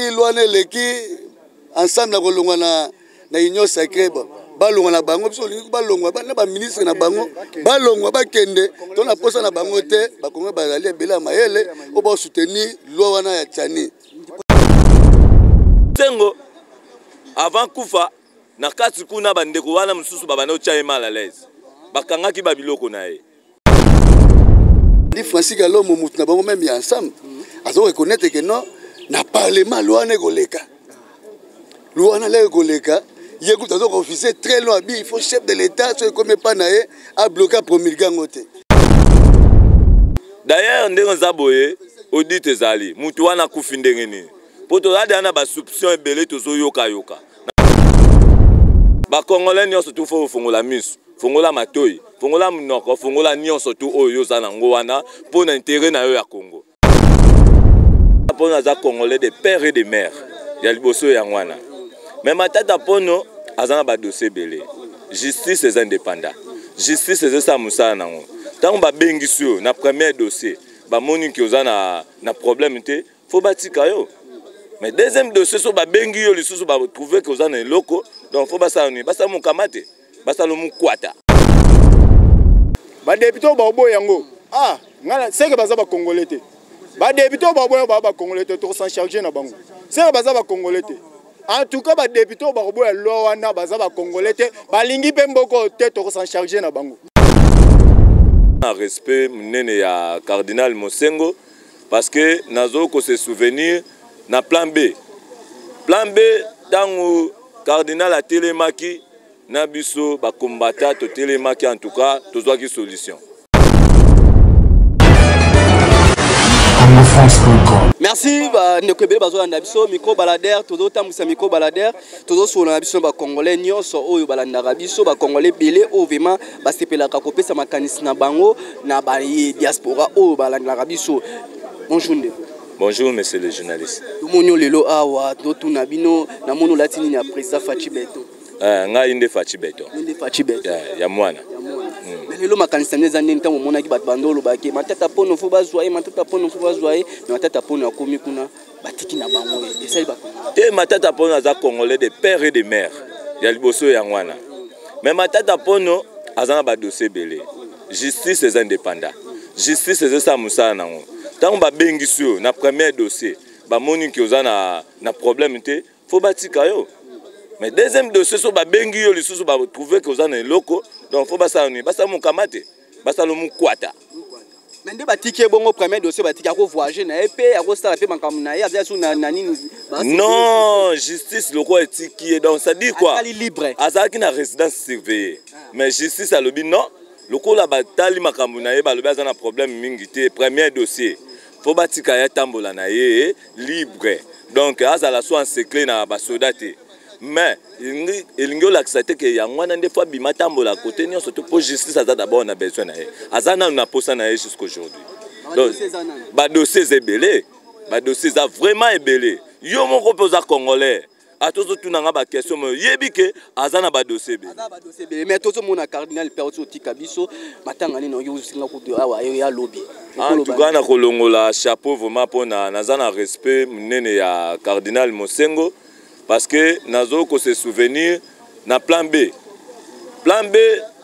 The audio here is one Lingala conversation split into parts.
Loane leki ensemble na kolongwa na union sacrée balongwa na bango biso lingi balongwa na ba ministre na bango balongwa bakende to na posa na bango te bakongo bazali ebela mayele o ba soutenir loi wana ya Tchani Sengo avant kufa na kati kuna bandeko wana mususu babana ocha mal à l'aise bakangaki babiloko na ye Di Francis Galomo mutu na bango même ensemble azo reconnaître que non na parlement loi na koleka loi na le koleka yécoute azo officier très loin il faut chef de l'état ce comme pas na ye a bloquer promulguer ngote d'ailleurs ndenge zaboye audit ezali mutu wana kufi ndenge nini poto lade ana ba soupçon ebele tozo yoka yoka ba congolais nyonso tu fo fongola miso fongola matoi fongola munoko fongola nyonso tu oyo za nango wana pour intérêt na yo ya Congo pona za congolais de père et de mère ya liboso ya ngwana mais matata pono azana ba dossier belé justice est indépendant justice est ça musala nango tant ba bengiso na premier dossier ba moni ki ozana na problème té faut batika yo mais deuxième dossier so ba bengi yo lisusu ba trouver que ozana loko donc faut basa ni basa mu kamate basa lo mu kwata ba député ba obo yango ngala seke baza ba congolais té ba député ba obo ba congolais té to s'en charger na bango seke baza ba congolais té en tout cas ba député ba obo lo wana baza ba congolais té balingi pe mboko té to s'en charger na bango en respect nene ya cardinal Mosengo parce que nazo ko se souvenir na plan B tango cardinal a télémaki na biso ba combattant to télémaki en tout cas tozwaki solution. Merci ndekebele bazo na biso micro baladaire todo tambusa micro baladaire todo so na biso ba congolais nyonso oyo balanda biso ba congolais belé o vraiment ba sepelaka kopesa makanisi na bango na ba diaspora oyo balanda biso. Bonjour ndeko. Bonjour monsieur le journaliste. Tumonyo lelo awa to tuna bino na mono latini ya président Fachi Beto. Nga inde Fachi Beto. Inde Fachi Beto. Ya mwana. Lelo makanisa neza nini ntango mona ki bato bandolo bake matata pono fo bazwaye matata pono fo bazwaye matata pono akomi kuna batiki na bango esali ba te matata pono aza congolais de père et de mère ya liboso ya ngwana mais matata pono azana ba dossier belé justice est indépendant justice est ça musala nango tant ba bengiso na premier dossier ba moni ki ozana na problème te faut batika yo mais deuxième dossier so ba bengi yo lisusu ba trouver que ozana loko donc faut basa ni basa mu kamate basa lo mu kwata mais nde batiki bongo premier dossier batiki ko voyager na EP ako sala pe makamu na ya zasu na nini non justice loko etiki donc ça dit quoi libre azaki na résidence surveillée mais justice alobi non loko la batali makamu na ye ba lobi azana problème mingi te premier dossier faut batika ya tambola na ye libre donc azala soit en secret na ba soldate mais il y a l'accepté que yangwana des fois bimatambola côté nyonso to pour justice aza d'abord na besoin na ye azana na posa na ye jusqu'aujourd'hui donc ba dossier ebelé ba dossier za vraiment ebelé yo moko posa congolais atozo tunanga ba question mo yebi ke azana ba dossier ebelé mais tozo mona cardinal perso tika biso matanga ni no yo singa ko awa ya lobby en tout cas na kolongola chapeau vraiment pona nazana respect munene ya cardinal Mosengo parce que nazo ko se souvenir na plan B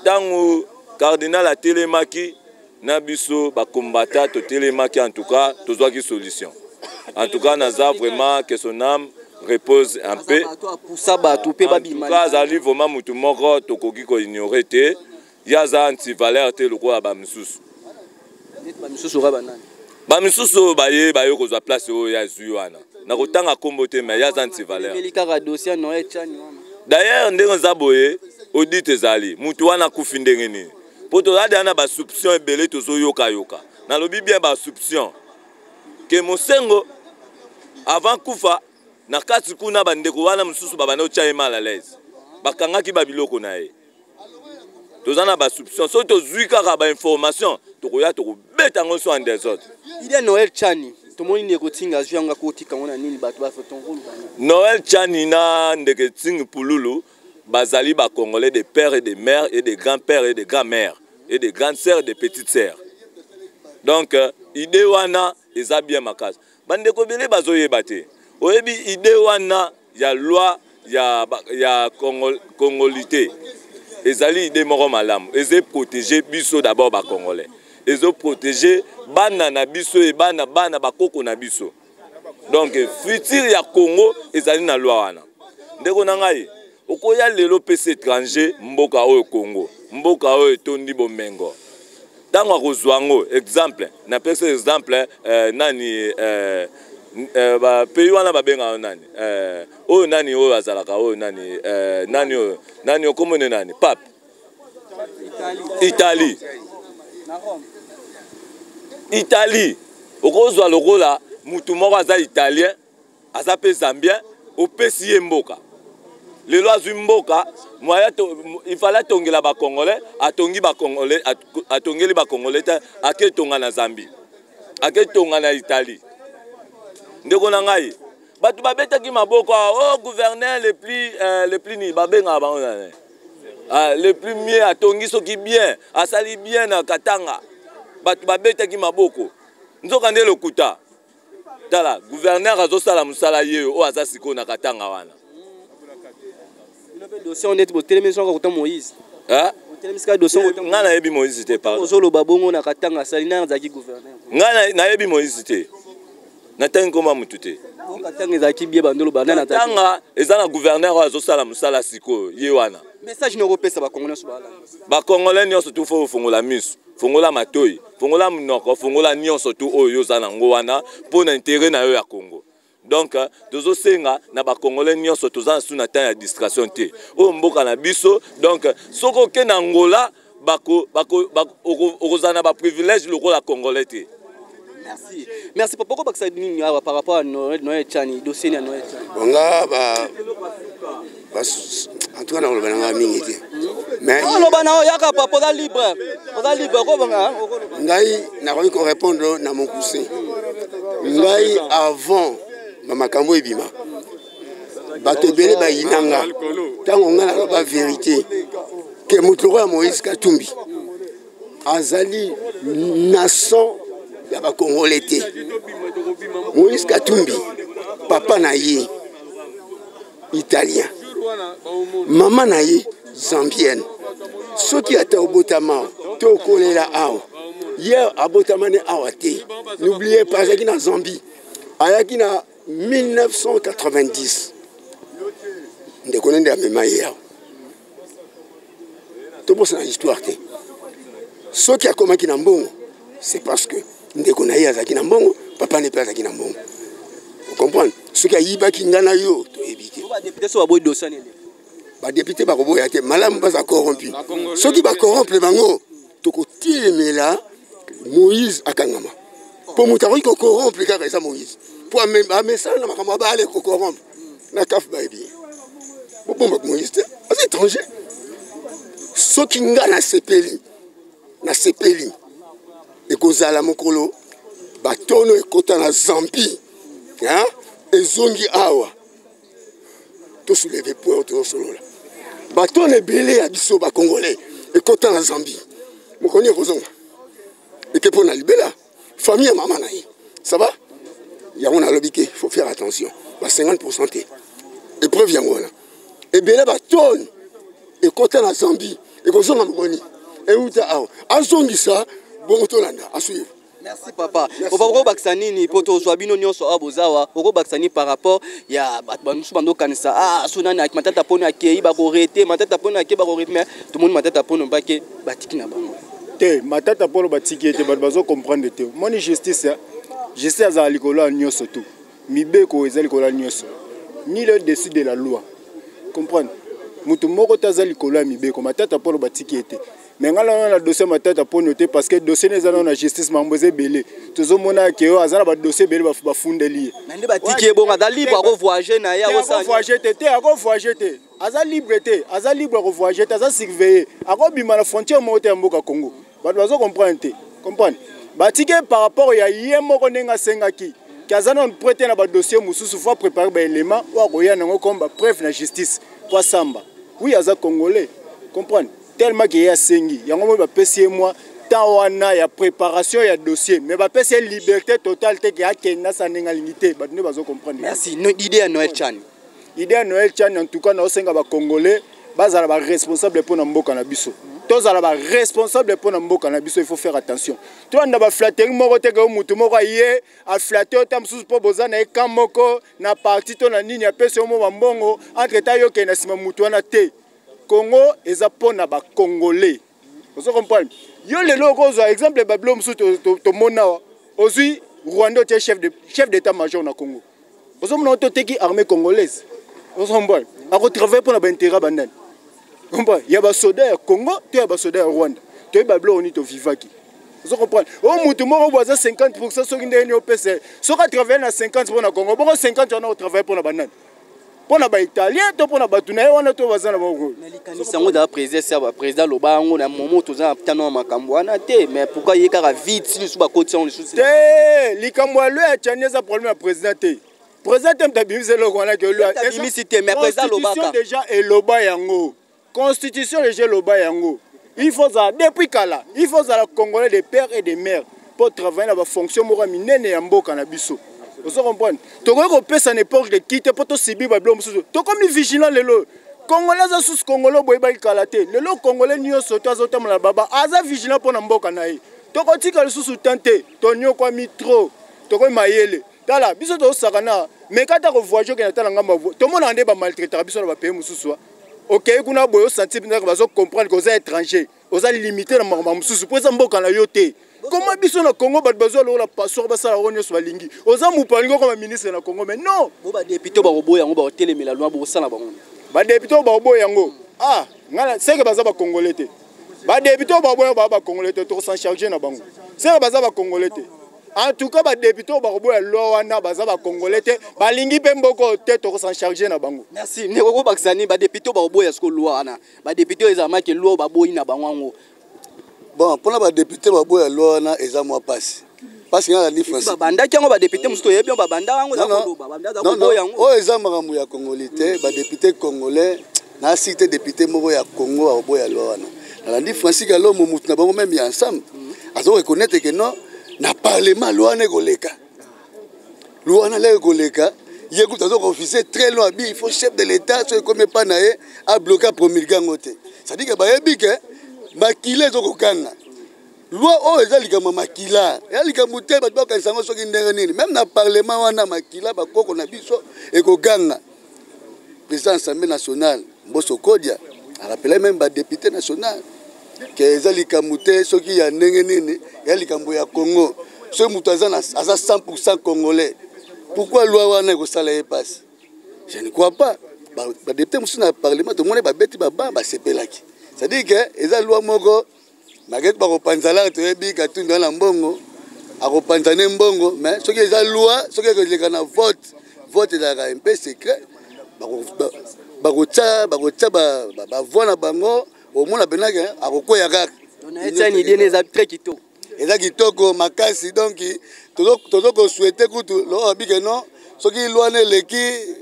tango cardinal a télémaki na biso ba combattant to télémaki en tout cas tozwaki solution en tout cas naza vraiment que son âme repose un peu en tout cas azali vraiment mutu moko tokoki ko ignorer te yaza anti-valeur te lokola ba misusu ba misusu baye kozwa place oyo ya zui wana na kotanga kombo te mais yaza anti-valeur d'ailleurs ndenge zaboye audit ezali mutu wana kufi ndenge nini poto lade ana ba soupçon ebele tozo yoka na lobi bien ba soupçon que Mosengo avant kufa na kati kuna bandeko wana mususu babana ocha mal à l'aise bakangaki babiloko na ye tozana ba soupçon so tozui kaka ba information tokoya tokobeta ngo so en désordre ide Noël Tchani tomoni ndeko tinga zwianga ko tika ngona nini bato ba fotongolo Noël Tchani na ndeko tinga pululu bazali ba congolais de pères et de mères et de grands-pères et de grand-mères et de grandes sœurs et de petites sœurs donc idée wana eza bien makasi bandeko belé bazoyeba te oyebi idée wana ya loi ya congolité ezali idée moko malamu eze protéger biso d'abord ba congolais ezo protéger bana na biso et bana bakoko na biso donc futur ya Congo ezali na loi wana ndeko na ngai okoya lelo pese étranger mboka oyo Congo mboka oyo tondi bomengo tango akozwango exemple na pese exemple nani ba pays wana babenga nani oyo nani oyo azalaka oyo nani nani okomone nani pape Italie okozwa lokola mutu moko aza italien aza pe zambien opesi ye mboka lelo azwi mboka moya il fallait tongela ba congolais atongeli ba congolais aketonga na Zambie aketonga na Italie ndeko na ngai batu babetaki maboko oh gouverneur le plus ni babenga bango le plus mieux atongi soki bien asali bien na Katanga batu babetaki maboko nzoka nde lokuta tala gouverneur azosala musala ye o aza siko na Katanga wana dossier on est botelemi songa kota Moïse botelemi ska dossier nga na yebi Moïse te par ozolo babongo na Katanga salina zaki gouverneur nga na yebi Moïse te na tangi koma mutu te Katanga zaki bie bandolo bana na Katanga ezana gouverneur azosala musala siko ye wana message no repesa ba congolais so bala ba congolais nyonso tu fo fongola misu fongola matoi fongola munoko fongola nyonso tu oyo zana ngo wana pona intérêt na yo ya Congo. Donc tozo senga na ba congolais nyonso tozana suna temps ya distraction te o mboka na biso donc soko ke na Angola bako okozana ba privilège lokola congolais te. Merci papa ko bakisa nini par rapport à Noël Chani dossier na Noël Chani bonga en tout cas na lobana mingi te mais lobana yaka papa oza libre ko banga ngai na ko répondre na mon cousin ngai avant makambo ebima bato ebele bayinanga ntango nga naloba vérité ke moto ya Moïse Katumbi azali nason ya bakongolais te. Moïse Katumbi papa na ye italien maman na ye zambienne soki ata obotama to kolela awa ye abotama ne awa te. N'oubliez pas ayaki na Zambie ayaki na 1990 ndeko nende amema ye awa tobosa na histoire te. Soki akomaki na mbongo c'est parce que ndeko na ye azaki na mbongo papa ne pas azaki na mbongo. Vous comprenez? Soki ayibaki ngana yo to ebite ba député so aboy dossier ne ba député ba koboya te malamu ba za corrompu soki ba corrompre bango toko tiemela Moïse akangama pour mutari ko corrompre kaka esa Moïse pour amesa na makambo ba ale ko corrompre na kaf ba bien bomba Moïse te as étranger soki ngana sepeli ekozala mokolo batono ekota na Zambie hein ezongi awa to soulever point to solola batono ebele ya biso ba congolais ekota na Zambie mokoni ekozonga eke na libela famille ya mama na ye ça va yango na lobike faut faire attention ba 50% te épreuve yango wana ebele batono ekota na Zambie ekozonga mokoni euta awa azongisa bongo tolanda asuivre. Merci papa. Papa bakisa nini poto zwabino nyonso abozawa oko bakisa ni par rapport ya banusu bando kanisa sunani ak matata pona akei ba ko rete matata pona akei ba ko rythme tout le monde matata pona mbake batiki na bango te matata pona batiki te bazo comprendre te moni justice za likolo nyonso tout mibeko ezali likolo nyonso ni le dessus de la loi comprendre mutu moko taza likolo mibeko matata pona batiki te. Mais quand on a le dossier matata pour noter parce que le dossier n'est pas dans la justice mamboze belé tout le monde a qui a un dossier belé va fonder lié mais ba ticket bon ada libre à voyager na ya ça voyager te à voyager te aza liberté aza libre à voyager aza surveiller à bima la frontière moté mboka Congo ba dozo comprendre ba ticket par rapport ya yemo ko nenga sengaki kazana on prêter na ba dossier mususu faut préparer ba élément wa koya nango comme ba preuve na justice kwa samba oui aza congolais comprendre tellement qu'il y a sengi yango mo ba pesi moi temps wana ya préparation ya dossier mais bapesa liberté totale te ke akenda sa ndenge alingi te bato nde bazocomprendre. Merci. Idée ya Noël Chan. Idée ya Noël Chan en tout cas naosenga bacongolais bazala baresponsable mpo na mboka na biso tozala baresponsable mpo na mboka na biso il faut faire attention toanda baflateri moko te ke mutu moko aye aflate ota mosusu mpo boza na ye kan moko na parti to na nini apesi yo mo bambongo entre ta yokende na nsima mutu wana te. Congo eza mpo na bacongolais ozo comprendre yo lelo okozwa exemple babilo mosusu tomona ozwi Rwanda otie chef d'état major na Congo ozomona ototeki armée congolaise ozo comprendre akotravaille mpo na baintérêt bandani comprendre ya basoda ya Congo to ya basoda ya Rwanda to babilo oni to vivaki ozo comprendre o mutu moko boza 50% soki ndeni opesa soki atravaille na 50 mpo na Congo bongo 50 wana otravaille mpo na bandani pour na italien to pour na batuna yo wana to bazana bango mais likanisi yango da président loba yango na moment toza tano makambo wana te mais pourquoi yeka vite si sous ba côté on les sous te likambo lo ya chanyeza problème ya président te président mtabimisa lo wana ke lo tabimisi mais président lobaka déjà et loba yango constitution déjà loba yango il faut ça depuis kala il faut ça la congolais de père et de mère pour travailler dans la fonction mora minene ya mboka na biso. Vous comprenez? Tu vois que ça n'est pas de quitter pour te subir bablo mususu. Tu comme vigilant lelo. Congolais za sous Congolais boy ba ikalate. Lelo Congolais nyo soto azota mala baba. Aza vigilant pour na mboka na ye. Tu ko tika le sous tenter. Tonyo kwa mitro. Tu ko mayele. Tala biso to sakana. Mais quand tu voyage que na tala ngamba. Tout le monde ande ba maltraiter biso na ba pays mususu. OK, kuna boyo sentir na ba zo comprendre que vous êtes étranger. Vous êtes limité na mama mususu. Pour ça mboka na yo te. Comment biso na Congo bat besoin la passeport basala ronyo so balingi oza mupalingo comme ministre na Congo mais non bo ba député ba roboya yango ba telemela loi bo sala bango ba député ba roboya yango ah ngala seke baza ba congolais te ba député ba roboya ba congolais te to s'en charger na bango seke baza ba congolais te en tout cas ba député ba roboya loi wana baza ba congolais te balingi pe mboko te to s'en charger na bango. Merci ne ko bakisani ba député ba roboya sko loi wana ba député ezama ke loi ba boyi na bango ngo. Bon, pour les députés, ils ont un mois passé. Parce qu'il y a la différence. Non, non, les Congolais, les députés congolais, les cité députés Congo, la différence, c'est que l'homme est même ensemble. Ils reconnaissent que non, na parlement, loi n'est goleka. Loi n'est goleka. Il y a un officier très loin, il faut chef de l'État, ce qu'on n'est pas naé, à bloquer la promulgation. Ça dit que makila ezokokanga loi oyo eza likambo makila ya likambo te bato bakanisa soki ndenge nini même na parlement wana makila bakoko na biso ekoganga président assemblée nationale Mbosso Kodia arapela même badéputé national ke eza likambo te soki ya ndenge nini ya likambo ya Congo soki moto aza 100% congolais pourquoi loi wana ekosala ye passe je ne crois pas badéputé mosusu na parlement tomoni babeti basepelaki. C'est-à-dire que les lois moko maget ba kopanzala to yebi katunda na mbongo akopanzane mbongo mais ce qui est loi ce qui est na vote da un peu secret ba vona bango au mona benaka akokoya kaka on a été une idée les très kitoko eza kitoko makasi donc tozo ko souhaiter kutu lo abike non ce qui loi ne leki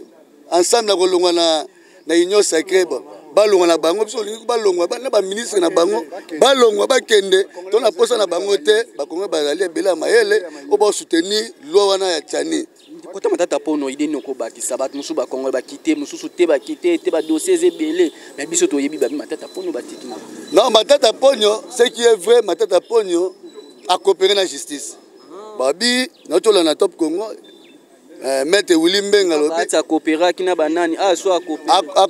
ensemble na kolongwa na union sacrée balongwa na bango biso lingi balongwa na ba ministre na bango balongwa bakende to na posa na bango te bakongo bazali ebela mayele o ba soutenir loi wana ya Tchani kota matata pono idée noko bakisa bat musu ba kongo ba quitter musu te ba quitter te ba dossier ebele mais biso to yebi ba matata pono batiki non matata ponyo ce qui est vrai matata ponyo a coopérer na justice babi notola na top Congo Maître Willy Mbenga a coopéré qui n'a banani soit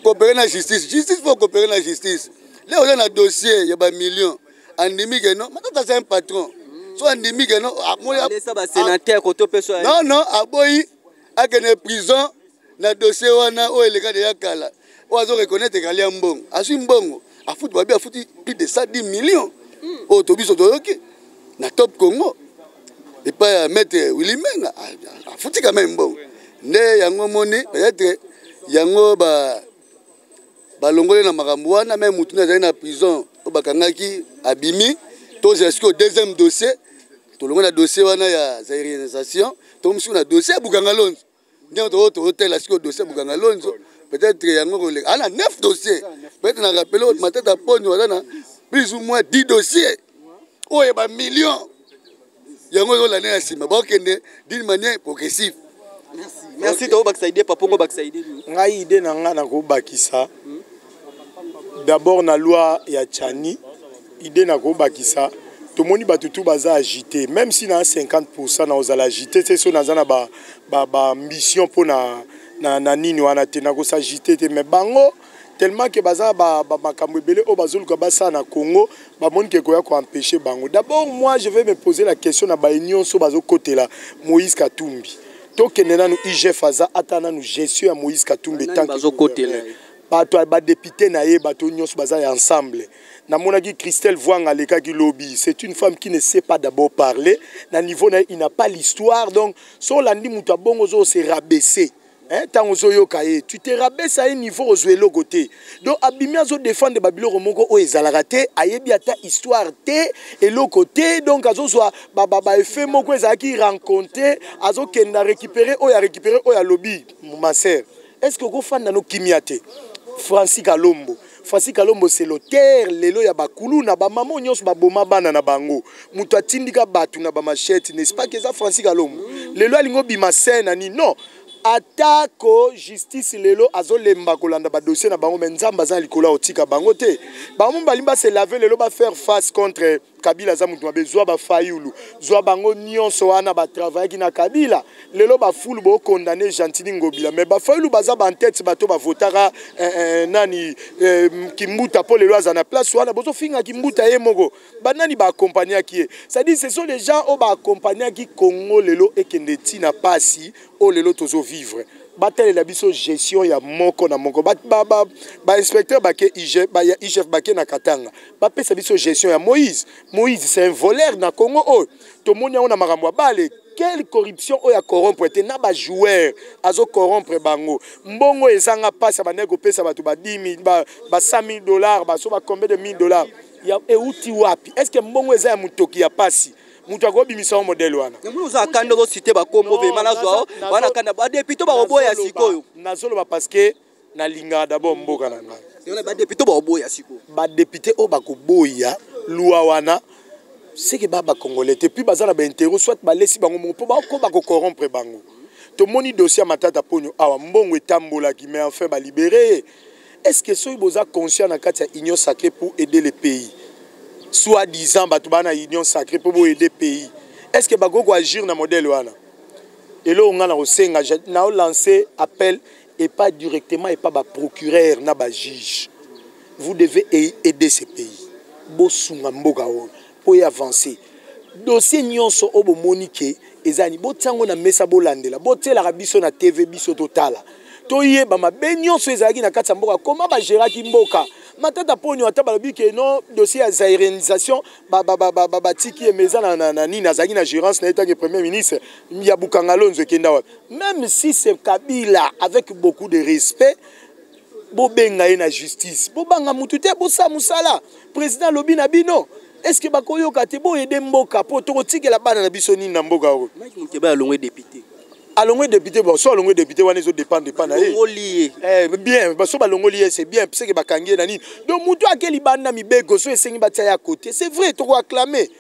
coopérer na justice faut coopérer na justice là on a un dossier il y a ba millions andimi que non matata c'est un patron soit andimi que non ça ba sénateur ko to peso non aboyi akene prison na dossier wana o eleka de yakala o azo reconnaître kali mbongo asu mbongo a foot babi a foot plus de 110 millions o to biso to yoki na top Congo. Et pas mettre Willy Mbenga a foutu quand même bon ne yango moni peut-être yango ba longole na makambo wana même mutuna za na prison o bakangaki abimi to jusqu'au deuxième dossier to longola dossier wana ya zairinisation to musu na dossier Bukanga Lonzo ndio to hotel jusqu'au dossier Bukanga Lonzo peut-être yango ko ana 9 dossiers peut-être na rappelé matata ponyo wana plus ou moins 10 dossiers oyo ba million yango yo l'année ya sima bakende d'une manière progressive. Merci to baksaide papongo baksaide ngai ide na nga na ko bakisa d'abord na loi ya Tchani ide na ko bakisa tout le monde bato tout baza agité même si na 50% na ozala agité c'est so na zana ba ambition pour na nini wana te na ko s'agiter te mais bango tellement que baza makambo ebele o bazoluka basa na Congo ba moni ke koya ko empêcher bango. D'abord moi je vais me poser la question na ba union so bazo côté là Moïse Katumbi to kenena nu IGF aza atana nu gestion ya Moïse Katumbi tant que bazo côté là bato ba député na ye bato nyonso baza ensemble. Namonaki Christelle Voanga leka ki lobby, c'est une femme qui ne sait pas d'abord parler na niveau na il n'a pas l'histoire donc so landi muta bongo zo se rabaisser. Hein, tu te rabaisses à un niveau au zuelo côté. Donc, Abimia zo défendre Babilo Romoko o ezalagate, ayebiata histoire te et l'autre côté. Donc, azo soit effet moko ezaki rencontrer, azo kenda récupérer o ya lobby, ma sœur. Est-ce que vous fan na no kimiate? Francis Kalombo. Francis Kalombo c'est l'auteur lelo ya bakulu na ba maman nyos ba boma bana na bango. Muto atindika batu na ba machette, n'est-ce pas que ça Francis Kalombo? Lelo alingo bima scène ni non. Atako justice lelo azolemba kolanda ba dossier na bango menzamba za likola otika bango te bango balimba se laver lelo ba faire face contre Kabila za mutu bezwa ba fayulu zwa bango nyonso wana ba travailler na Kabila lelo ba fulu bo condamner Gentili Ngobila mais ba fayulu baza ba en tête bato ba votara nani Kimbuta po lelo za na place wana bozo finga Kimbuta ye moko banani ba accompagner qui ça dit ce sont les gens au ba accompagner qui Congo lelo ekendeti na pasi o lelo tozo vivre batele la biso gestion ya moko na moko ba inspecteur bake IGF bake na Katanga ba pesa biso gestion ya Moïse c'est un voleur na Congo oh to moni on a makambo bale quelle corruption o ya corrompre te na ba joueur azo corrompre bango mbongo ezanga pasa banego pesa batu ba 10 000 ba $100,000 ba so ba combien de $1,000 ya euti wapi est-ce que mbongo eza ya mutoki ya pasi mutu akobimisa modèle wana muza kanda zo cité ba kombo ve manazwa wana kanda ba député ba oboya sikoyo nazolo ba parce que na linga d'abord mboka na ngai c'est ba député ba oboya sikoyo ba député o ba koboya loi wana c'est que ba congolais et puis bazana ba intérêt soit ba lesi bango mo po ba ko ba ko corrompre bango to moni dossier matata ponyo awa mbongo etambola qui mais enfin ba libérer est-ce que soy boza conscient na kati ya union sacrée pour aider le pays soi-disant batubana union sacrée pour aider le pays est-ce que bagoko agir na modèle wana et là on a osenga na lancer appel et pas directement et pas ba procureur na ba juge vous devez aider ce pays bosunga mboka o pour y avancer dossier nyonso obo monique ezani botango na mesa bolandela botela rabiso na TV biso totala toye ba mabe nyonso ezaki na kati mboka comment ba gérer ki mboka matata ponyo ata balobi ke non dossier ya zairenisation tiki emeza na nini azaki na gérance na état premier ministre ya Bukangalonzo kenda wa même si c'est Kabila avec beaucoup de respect bobenga na justice bobanga mutu te bosa musala président lobi na bino est-ce que bakoyoka te bo aider mboka po to kotikela bana na biso nini na mboka o Mike Mukeba alongwe député alongwe député bon so alongwe député wana zo dépendre na bien so balongoli c'est bien parce que bakangie na nini donc mutu akeli bana mibego so esengi batia ya côté c'est vrai to acclamer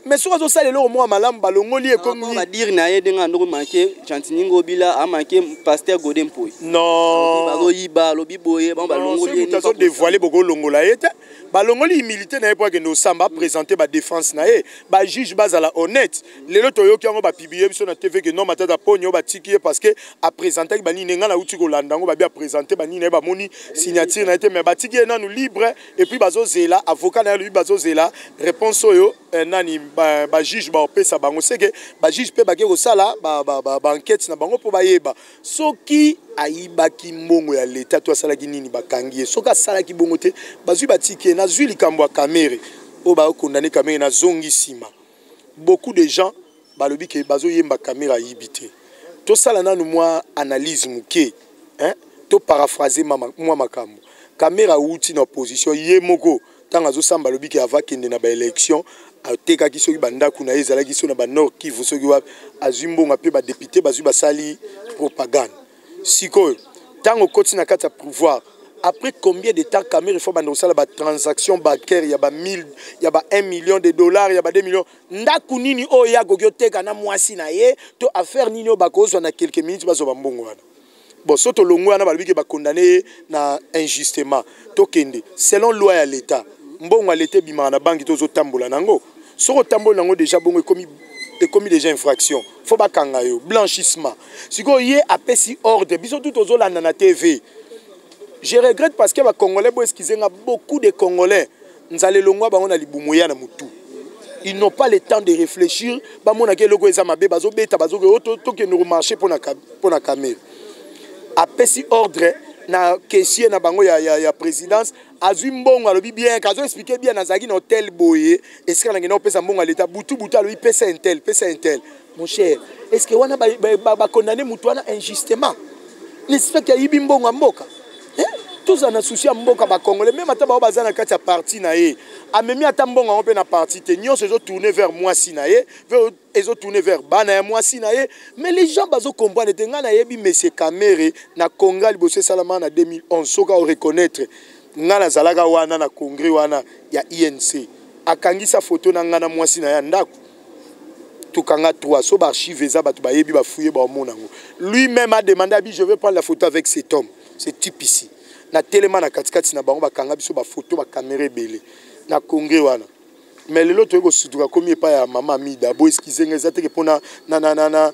mais sur zo salelo au moins malam balongoli e comme va dire na ye denga ndoko manqué Gentili Ngobila a manqué pasteur Godin Poy non bazo yiba lobi boye ba balongoli ni tazo dévoiler boko longola yete balongoli militaire na epoque no samba présenter ba défense na e ba juge bazala honnête lelo toyoki yango ba publier biso na TV que non matata ponyo ba tiki parce que a présenter ba nini nga na uti ko landango ba bien présenter ba nini ba moni signature na été mais ba tiki na nous libre et puis bazo zela avocat na lui bazo zela réponse oyo nani ba juge ba opesa bango c'est que ba juge pe ba ke sala ba enquête na bango po ba yeba soki ayibaki mbongo ya l'état to sala ki nini bakangie soka sala ki bongo te bazui batiki na zui likambo ya kamere o ba condamné kamere na zongi sima beaucoup de gens balobi ke bazo yemba kamera yibité to sala nanu moi analyse muke hein to paraphraser moi makambo kamera uti na opposition yemoko tanga zo samba lobi ke avakende na ba élection ateka ki soki bandaku na ezala ki so na ba nord Kivu soki wa azumbonga pe ba député bazui basali propagande siko tango koti na kati ya pouvoir après combien de temps Camer il faut bandosa la transaction bancaire il y a 1000 il y a 1 million de dollars il y a 2 millions ndaku nini o ya gogoteka na mwasi na ye to affaire nini o bakozwa na quelques minutes bazo bambongo wana bon soto longo wana balibiki ba condamné na injustement to kende selon loi ya l'état mbongo l'été bimana na banki tozo tambola nango soko tambola nango déjà bongo commis déjà infraction faut ba kanga yo blanchissement siko ye apesi ordre biso tout tozo landa na TV. Je regrette parce que les Congolais, beaucoup de Congolais, ils n'ont pas le temps de réfléchir. Ils ont marché pour la caméra. Après si ordre, na caissier na bango ya présidence, azumbongo alobi bien, kazo expliquer bien nazaki na hôtel boye, est-ce que na pesa mbongo l'état butu alobi pesa intel. Mon cher, est-ce que wana ba condamner mutu wana injustement? N'est-ce que yibi mbongo mboka? Tous en souci à mboka ba congolais même ata ba bazana kati ya parti na ye amemi ata mbongo on pe na parti te nyonso ezo tourner vers moi si na ye ezo tourner vers bana ya moi si na ye mais les gens bazo comprendre te ngana yebi monsieur Kamere na Conga liboso salama na 2011 soka o reconnaître ngana zalaka wana na congrès wana ya INC akangisa photo na ngana moi si na ya ndako tukanga 3 so ba archive eza batu ba yebi ba fouiller ba monango lui-même a demandé à je veux prendre la photo avec cet homme ce type ici na tellement na katikati na bango bakanga biso ba photo ba caméra belé na congrès wana mais lelo to ko sutuka komi pa ya mama mida bo excusez ngeza te pona na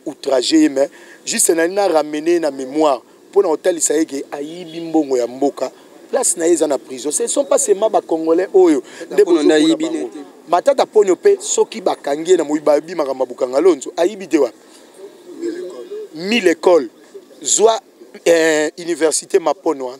outragé mais juste na ramener na mémoire pona hôtel isaye ayibi mbongo ya mboka place na yeza na prison ce sont pas seulement ba congolais oyo ndebo na yibi matata ponyo pe soki bakangie na moyiba bi makamba bukanga lonzo ayibi te wa 1000 écoles zwa université Mapono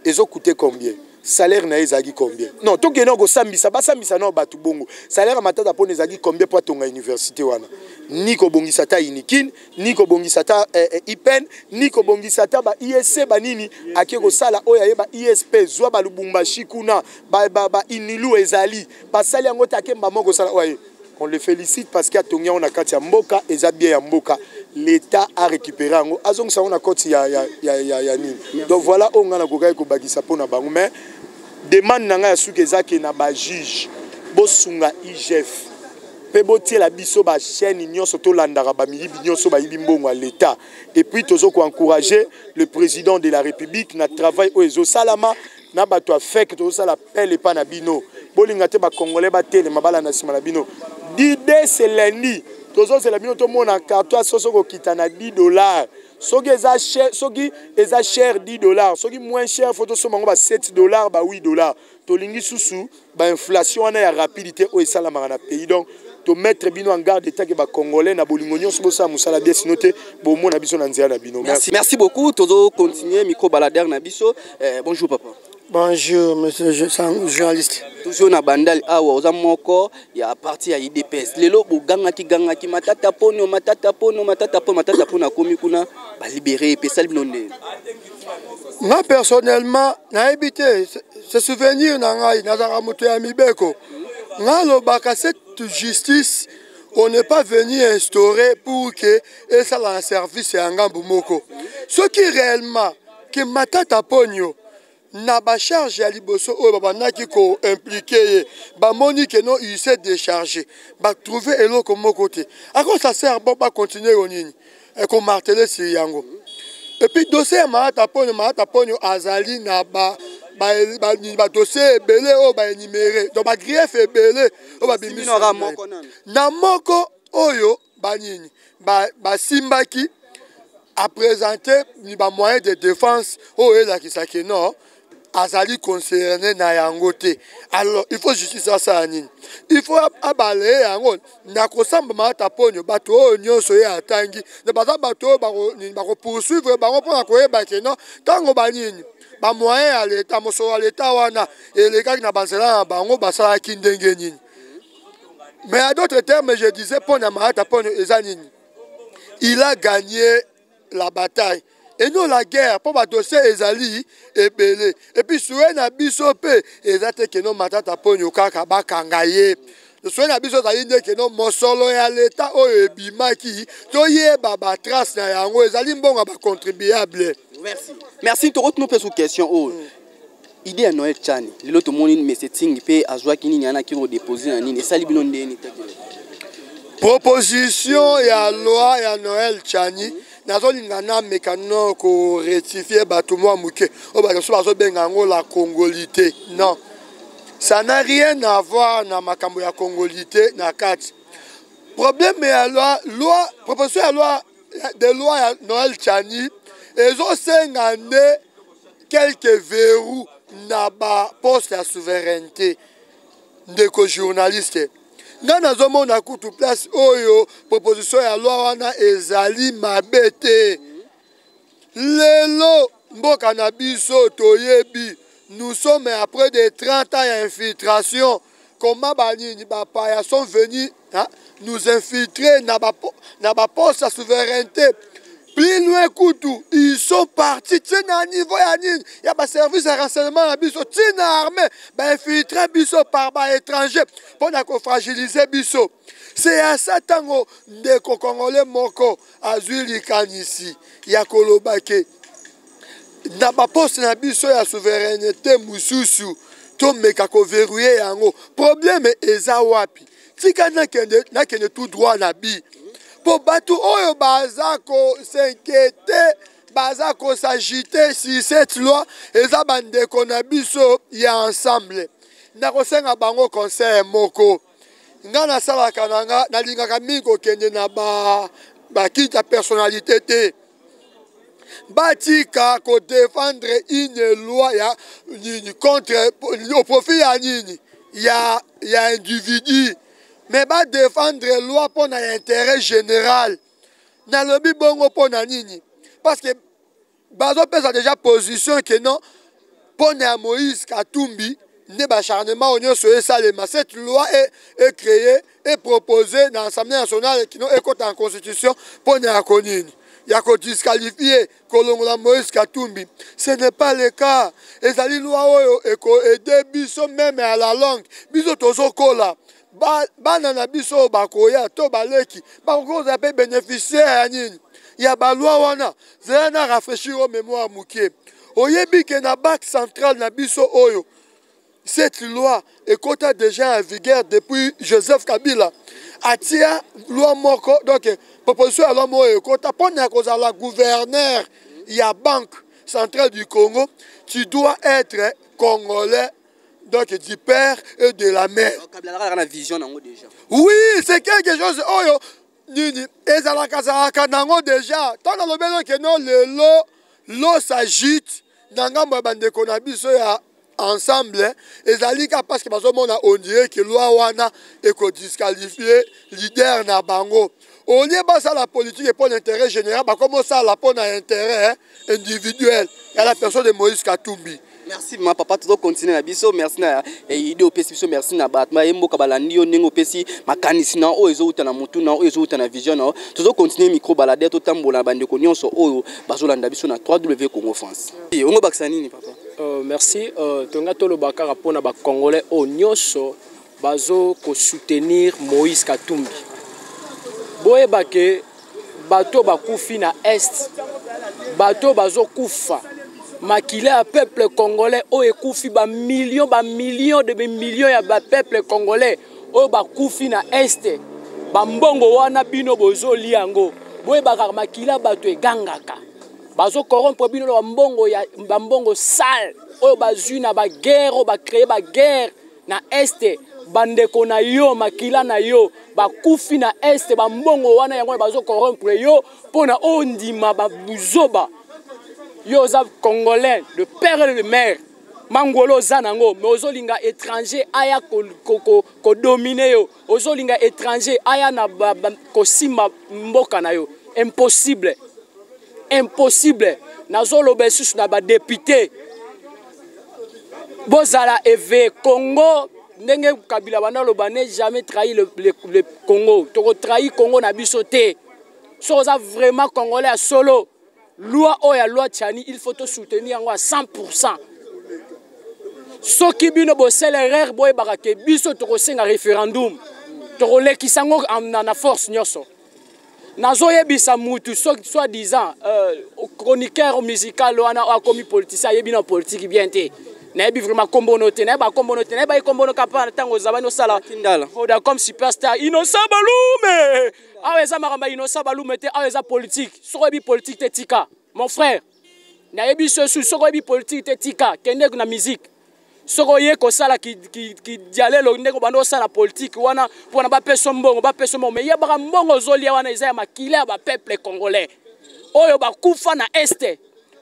ils ont coûté combien salaire na ezagi combien non to que non go sambisa ba sambisa no batu bongo salaire matata pona ezagi combien pour tonga université wana ni ko bongisa ta inikin ni ko bongisa ta ipen ni ko bongisa ta ba ISC ba nini akeko sala oya ye ba ISP zwa ba lubumbashi kuna ba inilu ezali ba sali yango ta kemba moko sala oya on le félicite parce qu'il y a Tongia on a katia mboka eza bien ya mboka l'état a récupéré ngo azong sa on a koti ya nini donc voilà on ngana kokai ko bagisa pona bango mais demande nanga ya suki ezaki na ba juge bosunga IGF pe botie la biso ba chaîne nyonso to landaka ba milibi nyonso ba yibi mbongo à l'état et puis tozo ko encourager le président de la République na travail o ezo salama na bato afek tozo sala pele pa na bino bolinga te ba congolais ba tele mabala na sima na bino l'idée c'est lundi tozo c'est la bino to mona carton soso ko kitana $10 soki eza cher soki eza cher $10 soki moins cher faut to somango ba $7 ba $8 to lingi susu ba inflation wana ya rapidité o esala na pays donc to mettre bino en garde état que ba congolais na bolingo nyonso bo sa musala bien sinote bo mona biso na nzela na bino merci beaucoup tozo continuer micro balader na biso bonjour papa. Bonjour, monsieur journaliste. Toujours na bandal awa oza moko ya parti ya IDPS. Lelo bogangaki matata pono na komi kuna ba libérer pesa libonde. Moi personnellement, na habité ce souvenir na ngai nazara moto ya mibeko. Ngalo baka cette justice on n'est pas venu instaurer pour que et ça la service ya ngambu moko. Ce qui réellement que matata ponyo na ba charge ya liboso o baba naki ko impliqué ba moni que non il s'est déchargé ba trouver eloko moko te ako ça sert bon ba continuer onini et ko marteler si yango et puis dossier matata ponyo azali na ba dossier belé o ba énuméré donc ba grief belé o ba bimisi na moko oyo ba nini ba simbaki a présenté ni ba moyen de défense o ela ki saki non azali concerné na yango te alors il faut justice ça nini il faut abale yango na kosamba mata ponyo bato o nyonso ya atangi na baza bato ba ko poursuivre ba ko pona ko eba ke non tango ba nini ba moyen ya l'état moso ya l'état wana elekaki na banzela bango basala ki ndenge nini mais à d'autres termes je disais pona mata ponyo eza nini il a gagné la bataille. Et nous la guerre, pour ma dossier ezali ebele. Et puis soué na biso pe ezate que non matata ponyo kaka bakangaye. Soué na biso ezali que non mosolo ya l'état o ebimaki to ye baba trace na yango ezali mbonga ba contribuable. Merci to rotno pe sous question oh idée à Noël Tchani l'autre monde mais c'est ting pe azwa kini nyana ki déposer na nini sali bino ndeni proposition ya loi ya Noël Tchani nazolinga na mekano ko rectifier bato mwa muke o ba so bazo benga ngo la congolité non ça n'a rien à voir na makambo ya congolité na kati problème ya loi proposition ya loi de loi ya Noël Tchani ezo senga nde quelques verrous na ba poste ya souveraineté ndeko journaliste nga nazomona kutu place oyo proposition ya loi wana ezali mabete lelo mboka na biso toyebi nous sommes après de 30 ans d'infiltration comment banini bapaya sont venus nous infiltrer na ba poste ya souveraineté. Plus loin Koutou, ils sont partis, tina niveau il y a un service de renseignement à Bisso, tina armée, infiltré Bisso par étranger pour fragiliser Bisso. C'est à ça tango de Congolais Moko, Azuli Kanisi, Yakolobake. N'a pas poste na Bisso ya souveraineté Moussousou, Tomeka ko verrouiller yango. Problème eza wapi. Tika na kende tout droit na bi. Pour bateau oyo bazako s'inquiéter, bazako s'agiter si cette loi eza bande konabiso ya ensemble. Na kosenga bango conseil moko. Nga na sala kananga na lingaka mingo kende na ba kita personnalité te. Batika ko défendre une loi ya contre au profit ya nini ya individu. Mais va défendre la loi pour l'intérêt général. Dans le lobby bongo pour nini. Parce que Bazo a déjà position que non, pour Moïse Katumbi, ne bacharnement au sur Salema. Cette loi est créée et proposée dans l'Assemblée nationale qui est contre en constitution pour Konini. Il y a qu'on disqualifié Kolongola Moïse Katumbi. Ce n'est pas le cas. Et ça dit loi et des bisous même à la langue. Bisous tozo kola. Bana na biso bakoya to baleki bako za pe bénéficiaire nini ya balwa wana zana rafraîchir au mémoire mukie oyebi ke na bac central na biso oyo cette loi est déjà en vigueur depuis Joseph Kabila atia loi moko donc proposition à loi moko ekota pona ko za la gouverneur ya banque centrale du Congo tu dois être congolais. Donc du père et de la mère. Oui, c'est quelque chose. Oh yo, nini, ezalaka nango déjà. Tant dans le bel que non le l'eau s'agite. Nanga mbande konabiso ya ensemble. Ezalika parce que bazo mona on dirait que loi wana eko disqualifié leader na bango. On lieu bas ça la politique et pour l'intérêt général, bah comment ça la pour l'intérêt individuel. Il y a la personne de Moïse Katumbi. Merci ma papa tout continuer na biso merci na idée au pesi biso merci na batma yembo kabalandi onengo pesi makanisi na o ezo utana mutu na o ezo utana vision na tout continuer micro balader to tambola bande ko nyonso oyo bazolanda biso na 3W Congo France. Ongo baksani ni papa. Merci tonga tolo bakara pona ba congolais o nyonso bazo ko soutenir Moïse Katumbi. Boye bake bato bakufi na est bato bazo kufa makile à peuple congolais o ekufi ba millions de millions ya ba peuple congolais o ba kufi na est ba mbongo wana bino bozoli yango boye ba makila bato egangaka bazo corrompre bino ba mbongo ya ba mbongo sale o bazui na ba guerre o ba créer ba guerre na est bandeko na yo makila na yo ba kufi na est ba mbongo wana yango bazo corrompre yo pona ondima ba buzoba yo za congolais de père et de mère mangolo zanango mais ozolinga étranger aya ko dominer yo ozolinga étranger aya na ko simba mboka na yo impossible nazolo besus na ba député bozala eve Congo ndenge Kabila bana lobane jamais trahi le Congo to trahi Congo na biso te so za vraiment congolais à solo. Loi oya loi Tchani, il faut te soutenir à 100%. Ce qui bino bossel erreur boy barake biso to kosenga référendum. To role kisango na force nyoso. nazoyebisa mutu soi-disant chroniqueur musical wana akomi politicien ayebi na politique bien te nayebi vraiment kombono te nayeba kombono te nayeba kombono kapa ntango ozabani osala oda comme superstar Innocent Balume awa eza makambo ya Innocent Balume te awa eza politique soko oyebi politique te tika mon frère nayebi sosu soko oyebi politique te tika kende na musique soko oye kosala ki dialelo ndeko bando osala politique wana mpona bapeso mbongo mais yebaka mbongo ozolia wana eza ya makile ya bapeuple congolais oyo bakufa na este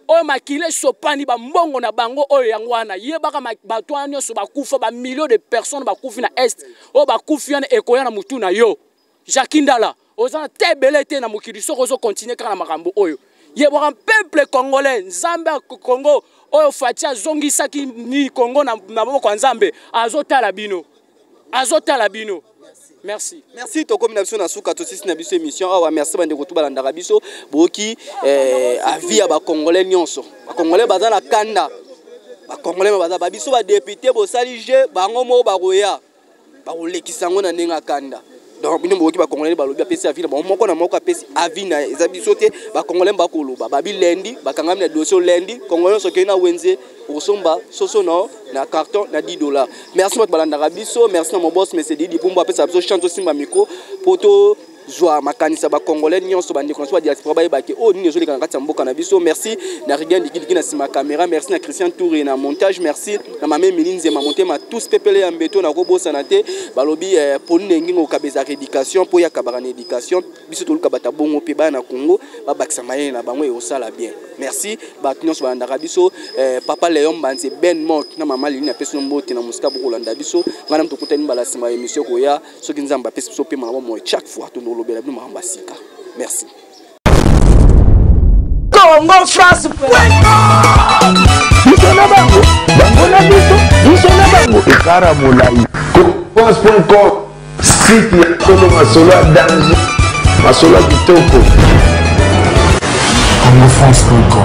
oyo makile sopani bambongo na bango oyo yango wana yebaka bato wana nyonso bakufa bamillion de personnes bakufi na este oyo bakufi wana ekoya na mutu na yo Jacques Ndala oza na te ebele te na mokili soko ozokontinue kaka na makambo oyo yebaka peuple congolais nzambe ya Congo oyo Fatia zongisaki ni Congo na maboko ya nzambe azotala bino merci tokomi na biso na suka tosisi na biso émission awa merci bande kotuba la ndarabiso boki avi ya ba congolais nyonso ba congolais baza na kanda ba congolais baza ba biso ba député bo salije bango mo ba roya ba olekisango na nenga kanda donc bino boki ba congolais ba lobi apesi avi na moko na moko apesi avi na eza biso te ba congolais ba koloba ba bi lendi ba kangami na dossier lendi congolais so kena wenze osomba soso na carton na $10. Merci beaucoup balanda biso, merci na mon boss monsieur Didi Pumbo apesa biso chance simba micro poto joa makanisa ba congolais nyonso bandi ko so diaspora ba yebaki o nini zo lekana kati mboka na biso. Merci na Rigan Dikiki na sima caméra, merci na Christian Touré na montage, merci na mame Milinze ma monter ma tous pepele ya mbeto na kobosa na te balobi poni ngingo kabeza éducation po ya kabarana éducation biso to luka bata bongo pe ba na Congo ba bakisa maye na bango e osala bien. Merci ba nyonso balanda biso papa Léon Banze Ben Mok na mama Lini na peso mbote na musika bokolanda biso ngana mto kutani bala sima émission ko ya soki nzamba peso so pe mama mo chaque fois to lobela bino mamba sika. Merci. Congo France. Bisona bango, bango na biso, bisona bango. Ekara molai. Congo.com site ya Kolo Masolo danger. Masolo kitoko. Congo France.com